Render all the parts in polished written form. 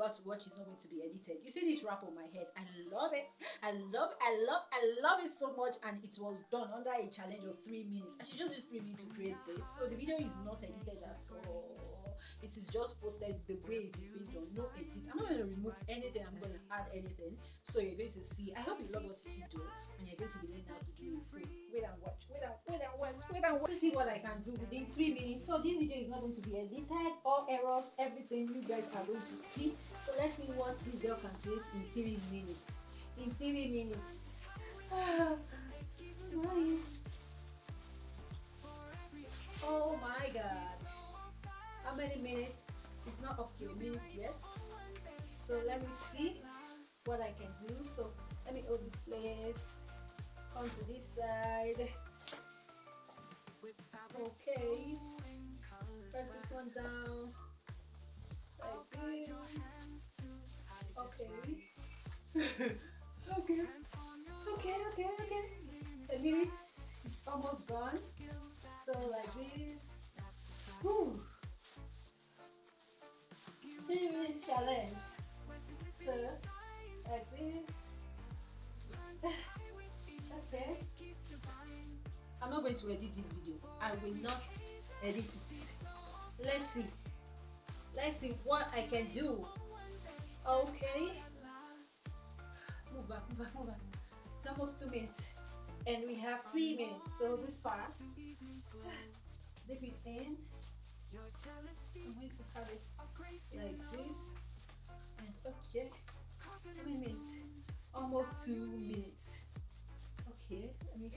about to watch is not going to be edited. You see this wrap on my head? I love it. I love it so much, and it was done under a challenge of 3 minutes. I should just use 3 minutes to create this. So the video is not edited at all. It is just posted the way it is being done. No edit. I'm not going to remove anything. I'm going to add anything. So you're going to see. I hope you love what you see though, and you're going to be learning how to do it. So wait and watch. To see what I can do within 3 minutes. So this video is not going to be edited. All errors, everything you guys are going to see. So let's see what this girl can create in 3 minutes. In 3 minutes. Oh my god. How many minutes? It's not up to a minute yet. So let me see what I can do. So let me hold this place. Come to this side. Okay. Press this one down. Like this. Okay. Okay. A minute is almost gone. So like this. Whew. 3 minutes challenge. So like this. Okay. I'm not going to edit this video. I will not edit it. Let's see what I can do. Okay. Move back. It's almost 2 minutes. And we have 3 minutes. So this part, dip it in. I'm going to have it like this. And okay. How many minutes? Almost 2 minutes. Okay, let me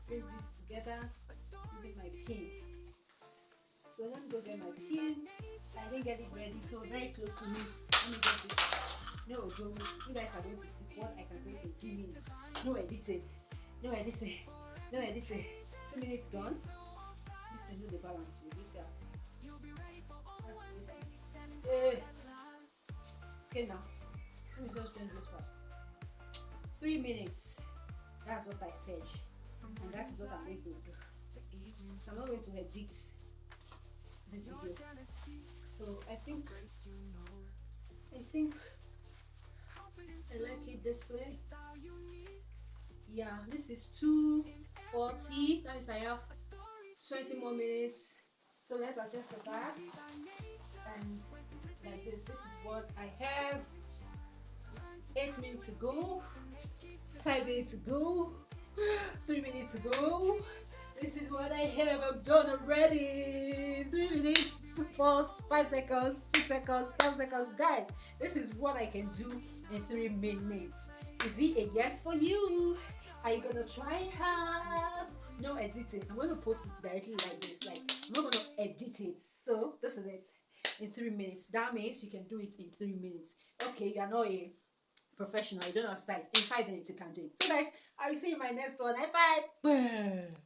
bring this together using my pin. So let me go get my pin. I didn't get it ready, so very close to me. Let me get it. No, Joe, you guys are going to see what I can create in 3 minutes. No editing. 2 minutes done. This is the balance. Okay, now let me just change this part. 3 minutes. That's what I said, and that is what I'm going to do. So I'm not going to edit this video. So I think I like it this way. Yeah, this is 2:40. That means I have 20 more minutes. So let's adjust the back, and like this. This is what I have. 8 minutes to go. 5 minutes to go. 3 minutes to go. This is what I have. I'm done already. 3 minutes, 4, 5 seconds, 6 seconds, 7 seconds. Guys, this is what I can do in 3 minutes. Is it a yes for you? Are you gonna try it out? No editing. I'm gonna post it directly like this. Like, I'm not gonna edit it. So this is it in 3 minutes. That means you can do it in 3 minutes. Okay, you are not a professional. You don't have sight. In 5 minutes you can do it. So guys, I will see you in my next one. High five.